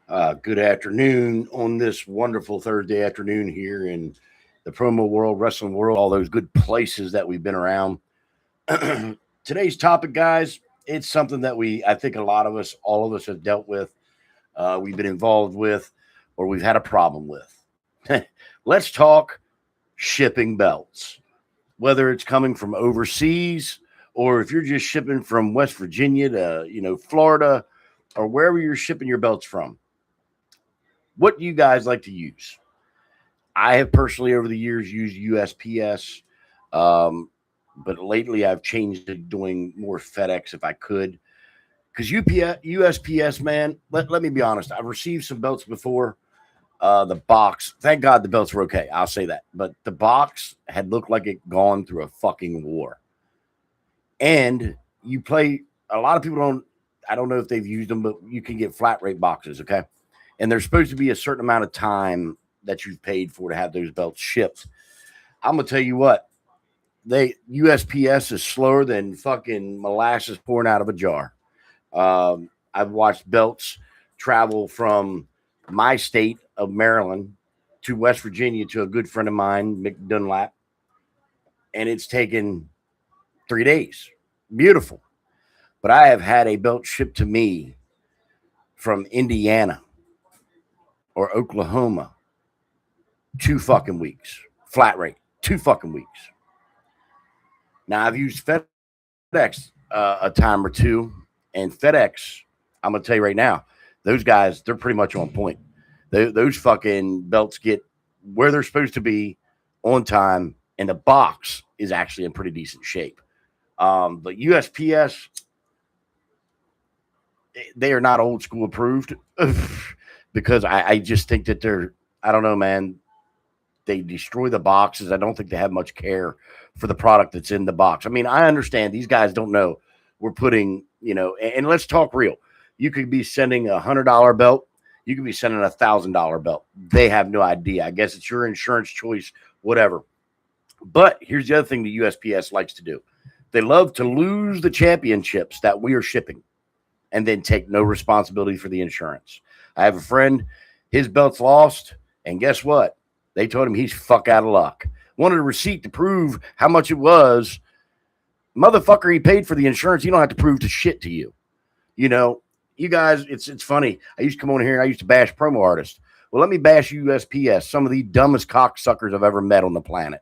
Good afternoon on this wonderful Thursday afternoon here in the promo world, wrestling world, all those good places that we've been around. Today's topic, guys, it's something that I think a lot of us, all of us have dealt with, we've been involved with, or we've had a problem with. Let's talk shipping belts, whether it's coming from overseas or if you're just shipping from West Virginia to, Florida or wherever you're shipping your belts from. What do you guys like to use? I have personally over the years used USPS, um, but lately I've changed to doing more FedEx if I could. Because USPS, man, let me be honest. I've received some belts before. The box, thank God the belts were okay. I'll say that. But the box had looked like it gone through a fucking war. And you play, a lot of people don't, I don't know if they've used them, but you can get flat rate boxes, okay? And there's supposed to be a certain amount of time that you've paid for to have those belts shipped. I'm gonna tell you what, they USPS is slower than fucking molasses pouring out of a jar. I've watched belts travel from my state of Maryland to West Virginia to a good friend of mine, Mick Dunlap, and it's taken 3 days. Beautiful. But I have had a belt shipped to me from Indiana or Oklahoma 2 fucking weeks. Flat rate. 2 fucking weeks. Now I've used FedEx a time or two, and FedEx, I'm gonna tell you right now, those guys they're pretty much on point. Those fucking belts get where they're supposed to be on time, and the box is actually in pretty decent shape. But USPS, they are not old school approved because I just think that they're I don't know, man. They destroy the boxes. I don't think they have much care for the product that's in the box. I mean, I understand these guys don't know we're putting, and let's talk real. You could be sending $100 belt. You could be sending $1,000 belt. They have no idea. I guess it's your insurance choice, whatever. But here's the other thing the USPS likes to do. They love to lose the championships that we are shipping and then take no responsibility for the insurance. I have a friend, his belt's lost, and guess what? They told him he's fuck out of luck. Wanted a receipt to prove how much it was. Motherfucker, he paid for the insurance. You don't have to prove to shit to you. You know, you guys, it's funny. I used to come on here and I used to bash promo artists. Well, let me bash USPS, some of the dumbest cocksuckers I've ever met on the planet.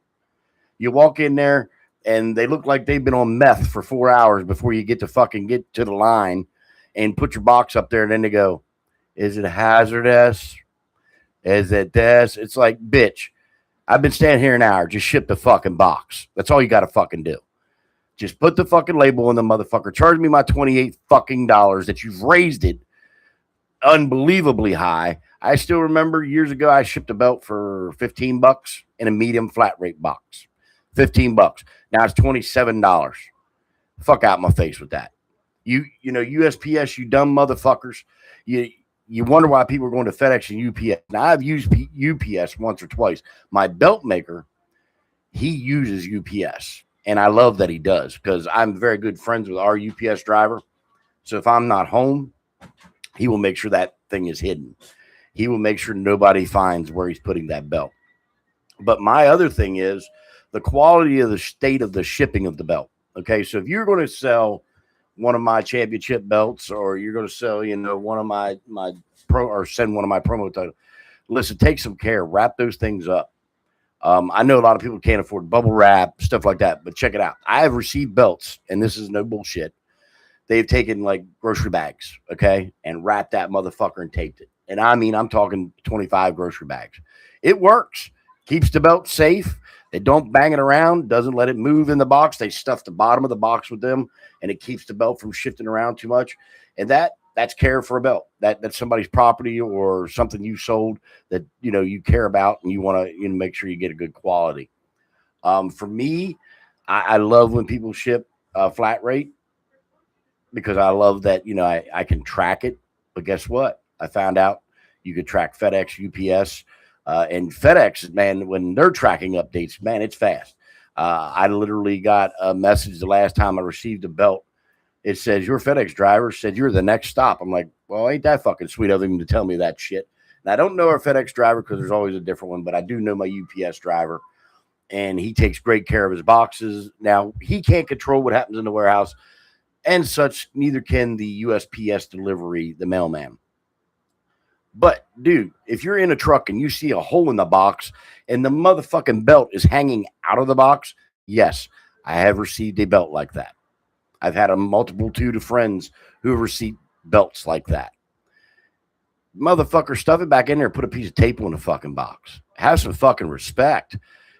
You walk in there and they look like they've been on meth for 4 hours before you get to the line and put your box up there. And then they go, is it hazardous? Is it this? It's like, bitch, I've been standing here an hour. Just ship the fucking box. That's all you got to fucking do. Just put the fucking label on the motherfucker. Charge me my 28 fucking dollars that you've raised it unbelievably high. I still remember years ago I shipped a belt for $15 in a medium flat rate box. $15. Now it's $27. Fuck out my face with that. USPS, you dumb motherfuckers. You wonder why people are going to FedEx and UPS. Now I've used UPS once or twice. My belt maker, he uses UPS. And I love that he does because I'm very good friends with our UPS driver. So if I'm not home, he will make sure that thing is hidden. He will make sure nobody finds where he's putting that belt. But my other thing is the quality of the state of the shipping of the belt. Okay, so if you're going to sell one of my championship belts, or you're going to sell, one of my pro, or send one of my promo titles, listen, take some care, wrap those things up. I know a lot of people can't afford bubble wrap, stuff like that, but check it out. I have received belts, and this is no bullshit. They've taken like grocery bags, okay, and wrapped that motherfucker and taped it. And I mean, I'm talking 25 grocery bags. It works. Keeps the belt safe. They don't bang it around, doesn't let it move in the box. They stuff the bottom of the box with them, and it keeps the belt from shifting around too much. And that's care for a belt. That's somebody's property or something you sold that you care about, and you want to make sure you get a good quality. For me, I love when people ship flat rate because I love that I can track it. But guess what? I found out you could track FedEx, UPS. And FedEx, man, when they're tracking updates, man, it's fast. I literally got a message the last time I received a belt. It says your FedEx driver said you're the next stop. I'm like, well, ain't that fucking sweet of him to tell me that shit. And I don't know our FedEx driver because there's always a different one, but I do know my UPS driver, and he takes great care of his boxes. Now he can't control what happens in the warehouse and such. Neither can the USPS delivery, the mailman. But dude, if you're in a truck and you see a hole in the box and the motherfucking belt is hanging out of the box, yes, I have received a belt like that. I've had a multitude of friends who have received belts like that. Motherfucker, stuff it back in there, put a piece of tape on the fucking box. Have some fucking respect.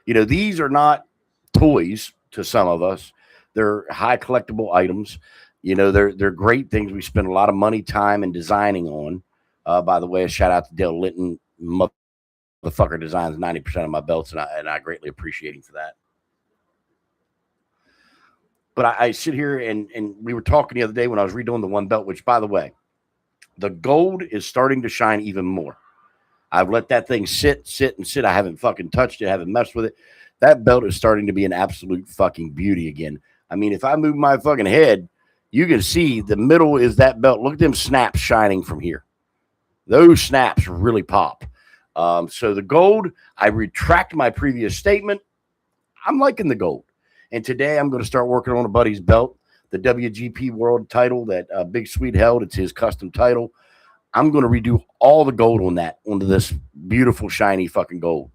These are not toys to some of us. They're high collectible items. They're great things we spend a lot of money, time, and designing on. By the way, a shout out to Dale Linton. Motherfucker designs 90% of my belts, and I greatly appreciate him for that. But I sit here and we were talking the other day when I was redoing the one belt, which, by the way, the gold is starting to shine even more. I've let that thing sit, and sit. I haven't fucking touched it. I haven't messed with it. That belt is starting to be an absolute fucking beauty again. I mean, if I move my fucking head, you can see the middle is that belt. Look at them snaps shining from here. Those snaps really pop. So the gold, I retract my previous statement. I'm liking the gold. And today I'm going to start working on a buddy's belt, the WGP World title that Big Sweet held. It's his custom title. I'm going to redo all the gold on that onto this beautiful, shiny fucking gold,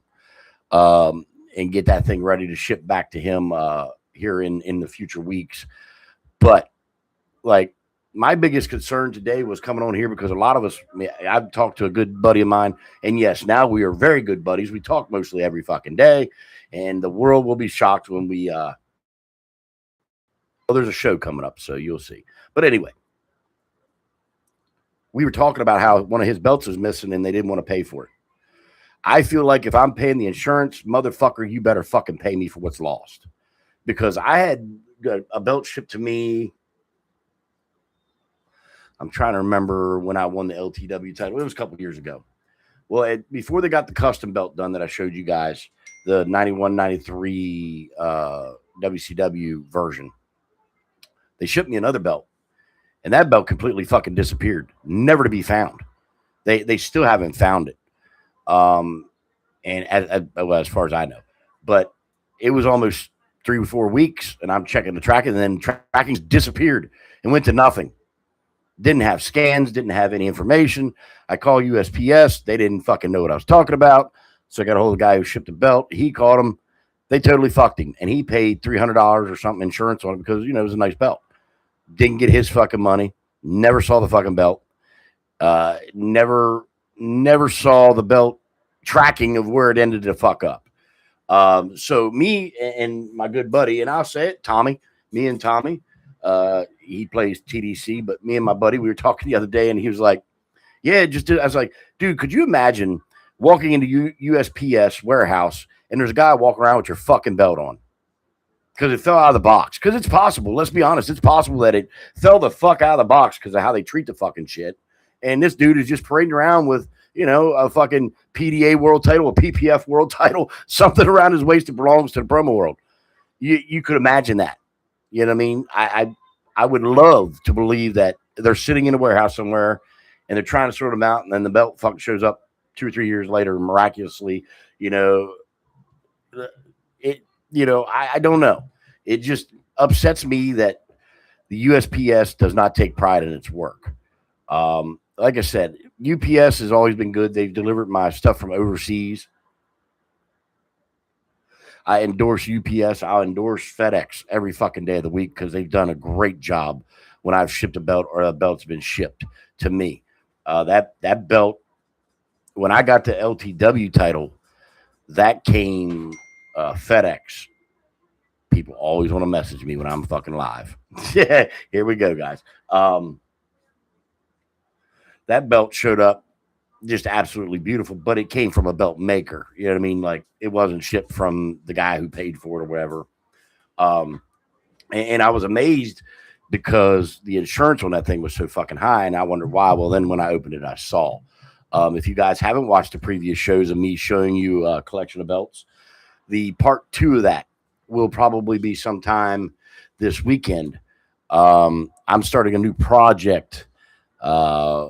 and get that thing ready to ship back to him here in the future weeks. But like, my biggest concern today was coming on here because a lot of us, I've talked to a good buddy of mine, and yes, now we are very good buddies. We talk mostly every fucking day, and the world will be shocked when we, well, there's a show coming up, so you'll see. But anyway, we were talking about how one of his belts was missing and they didn't want to pay for it. I feel like if I'm paying the insurance, motherfucker, you better fucking pay me for what's lost. Because I had a belt shipped to me. I'm trying to remember when I won the LTW title. It was a couple years ago. Well, before they got the custom belt done that I showed you guys, the 91, 93 WCW version, they shipped me another belt. And that belt completely fucking disappeared, never to be found. They still haven't found it, and as far as I know, but it was almost 3 or 4 weeks, and I'm checking the tracking, and then tracking's disappeared and went to nothing. Didn't have scans, didn't have any information. I call USPS, they didn't fucking know what I was talking about, so I got a hold of the guy who shipped the belt. He called him, they totally fucked him, and he paid $300 or something insurance on it because it was a nice belt. Didn't get his fucking money. Never saw the fucking belt. Never saw the belt tracking of where it ended to fuck up. So me and my good buddy, and I'll say it, Tommy, me and Tommy, he plays TDC, but me and my buddy, we were talking the other day, and he was like, yeah, I was like, dude, could you imagine walking into USPS warehouse and there's a guy walking around with your fucking belt on? Because it fell out of the box. Because it's possible. Let's be honest. It's possible that it fell the fuck out of the box because of how they treat the fucking shit. And this dude is just parading around with, a fucking PDA world title, a PPF world title, something around his waist that belongs to the promo world. You could imagine that. You know what I mean? I would love to believe that they're sitting in a warehouse somewhere and they're trying to sort them out, and then the belt fucking shows up 2 or 3 years later miraculously. I don't know. It just upsets me that the USPS does not take pride in its work. Like I said, UPS has always been good. They've delivered my stuff from overseas. I endorse UPS. I'll endorse FedEx every fucking day of the week because they've done a great job when I've shipped a belt or a belt's been shipped to me. That belt, when I got the LTW title, that came FedEx. People always want to message me when I'm fucking live. Yeah, here we go, guys. That belt showed up just absolutely beautiful, but it came from a belt maker. You know what I mean? Like, it wasn't shipped from the guy who paid for it or whatever. And I was amazed because the insurance on that thing was so fucking high, and I wondered why. Well, then when I opened it, I saw. If you guys haven't watched the previous shows of me showing you a collection of belts, the part 2 of that will probably be sometime this weekend. I'm starting a new project, uh,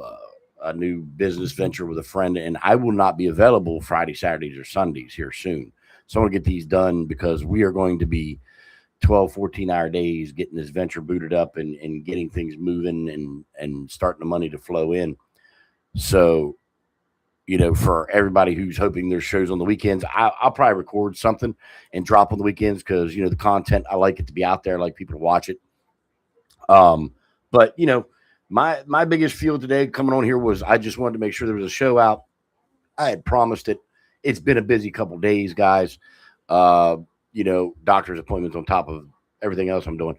a new business venture with a friend, and I will not be available Friday, Saturdays, or Sundays here soon. So I want to get these done because we are going to be 12, 14-hour days getting this venture booted up and getting things moving and starting the money to flow in. So, for everybody who's hoping there's shows on the weekends, I'll probably record something and drop on the weekends because, the content, I like it to be out there. I like people to watch it. Um, but, my biggest feel today coming on here was I just wanted to make sure there was a show out. I had promised it. It's been a busy couple days, guys. Uh, doctor's appointments on top of everything else I'm doing.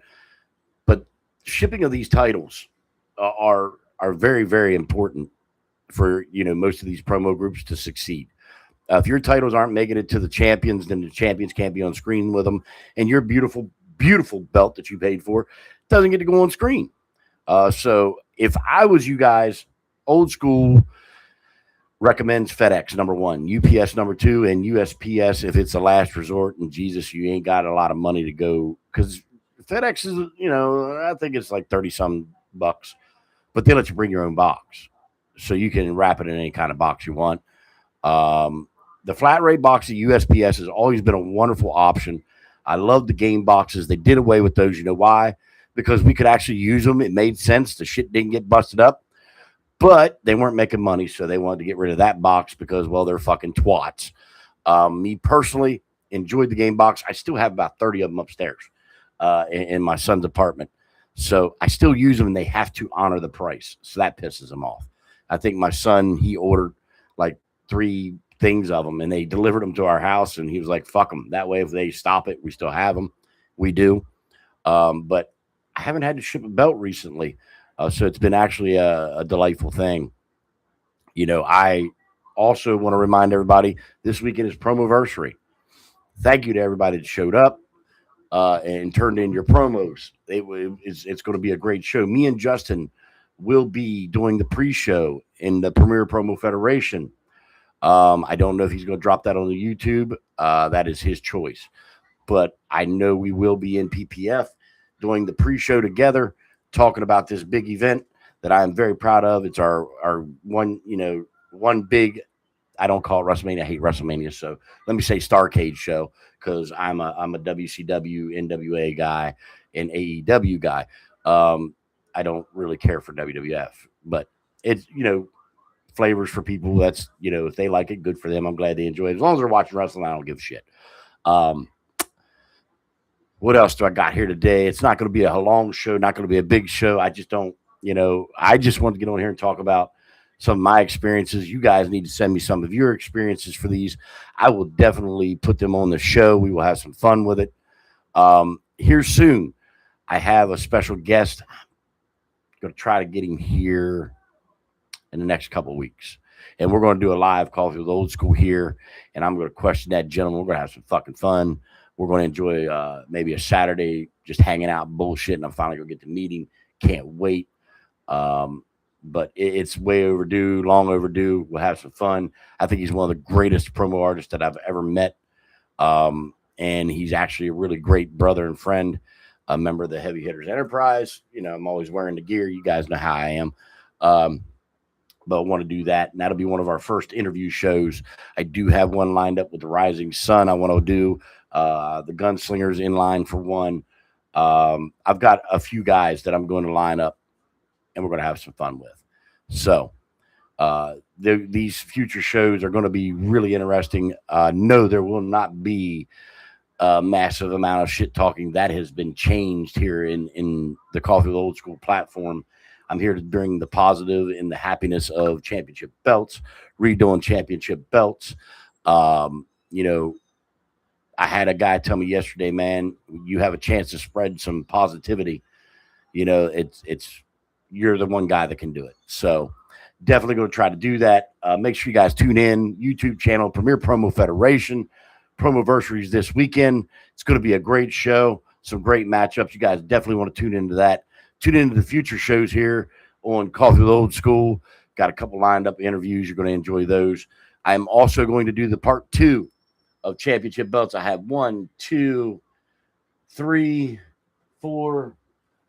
But shipping of these titles are very, very important for most of these promo groups to succeed. If your titles aren't making it to the champions, then the champions can't be on screen with them, and your beautiful, beautiful belt that you paid for doesn't get to go on screen. So if I was you guys, old school recommends FedEx number one, UPS number two, and USPS if it's a last resort. And Jesus, you ain't got a lot of money to go because FedEx is, I think it's like 30 some bucks, but they let you bring your own box, so you can wrap it in any kind of box you want. Um, the flat rate box at USPS has always been a wonderful option. I love the game boxes. They did away with those. You know why? Because we could actually use them. It made sense. The shit didn't get busted up, but they weren't making money, so they wanted to get rid of that box because, well, they're fucking twats. Me personally enjoyed the game box. I still have about 30 of them upstairs in my son's apartment. So I still use them, and they have to honor the price. So that pisses them off. I think my son, he ordered like 3 things of them, and they delivered them to our house, and he was like, fuck them. That way, if they stop it, we still have them. We do. But I haven't had to ship a belt recently. So it's been actually a delightful thing. I also want to remind everybody this weekend is promoversary. Thank you to everybody that showed up and turned in your promos. It's going to be a great show. Me and Justin will be doing the pre-show in the Premier Promo Federation. I don't know if he's going to drop that on the YouTube. That is his choice. But I know we will be in PPF doing the pre-show together, talking about this big event that I am very proud of. It's our one big. I don't call it WrestleMania. I hate WrestleMania. So let me say Starcade show because I'm a WCW, NWA guy, and AEW guy. I don't really care for WWF, but it's flavors for people. That's if they like it, good for them. I'm glad they enjoy it. As long as they're watching wrestling, I don't give a shit. Um, what else do I got here today? It's not going to be a long show, not going to be a big show. I just don't, I just want to get on here and talk about some of my experiences. You guys need to send me some of your experiences for these. I will definitely put them on the show. We will have some fun with it. Here soon, I have a special guest. I'm going to try to get him here in the next couple of weeks. And we're going to do a live coffee with old school here. And I'm going to question that gentleman. We're going to have some fucking fun. We're going to enjoy maybe a Saturday just hanging out, bullshit. And I'm finally going to get to meet him. Can't wait. But it's way overdue, long overdue. We'll have some fun. I think he's one of the greatest promo artists that I've ever met. And he's actually a really great brother and friend, a member of the Heavy Hitters Enterprise. I'm always wearing the gear. You guys know how I am. But I want to do that. And that'll be one of our first interview shows. I do have one lined up with the Rising Sun. I want to do the Gunslingers in line for one. I've got a few guys that I'm going to line up and we're going to have some fun with. So these future shows are going to be really interesting. No, there will not be a massive amount of shit talking. That has been changed here in the Coffee with Old School platform. I'm here to bring the positive and the happiness of championship belts, redoing championship belts. I had a guy tell me yesterday, man, you have a chance to spread some positivity. It's you're the one guy that can do it. So definitely going to try to do that. Make sure you guys tune in. YouTube channel, Premier Promo Federation. Promoversaries this weekend. It's going to be a great show. Some great matchups. You guys definitely want to tune into that. Tune into the future shows here on Coffee with Old School. Got a couple lined up interviews. You're going to enjoy those. I'm also going to do the part 2 of championship belts. I have 1, 2, 3, 4.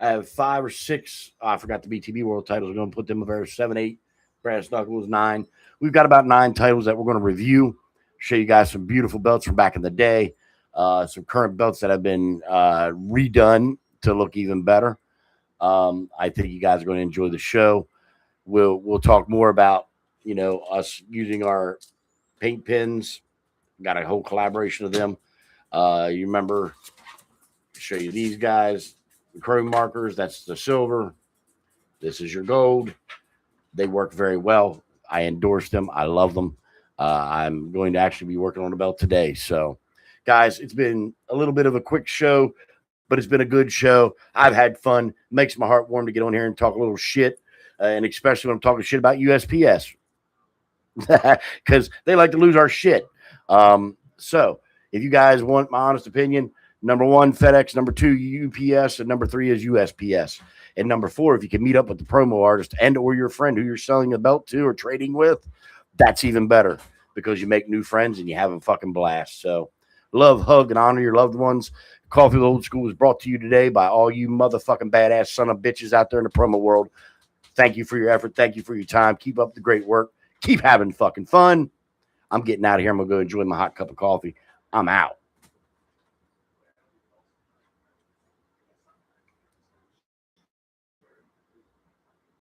I have 5 or 6. I forgot the BTB World titles. We're going to put them over 7, 8. Brass knuckles 9. We've got about 9 titles that we're going to review. Show you guys some beautiful belts from back in the day. Some current belts that have been redone to look even better. I think you guys are going to enjoy the show. We'll talk more about us using our paint pens. Got a whole collaboration of them. You remember? Show you these guys, the chrome markers. That's the silver. This is your gold. They work very well. I endorse them. I love them. I'm going to actually be working on a belt today. So, guys, it's been a little bit of a quick show, but it's been a good show. I've had fun. Makes my heart warm to get on here and talk a little shit, and especially when I'm talking shit about USPS because they like to lose our shit. So, if you guys want my honest opinion, number 1, FedEx. Number 2, UPS. And number 3 is USPS. And number 4, if you can meet up with the promo artist and or your friend who you're selling a belt to or trading with, that's even better because you make new friends and you have a fucking blast. So love, hug, and honor your loved ones. Coffee with Old School is brought to you today by all you motherfucking badass son of bitches out there in the promo world. Thank you for your effort. Thank you for your time. Keep up the great work. Keep having fucking fun. I'm getting out of here. I'm going to go enjoy my hot cup of coffee. I'm out.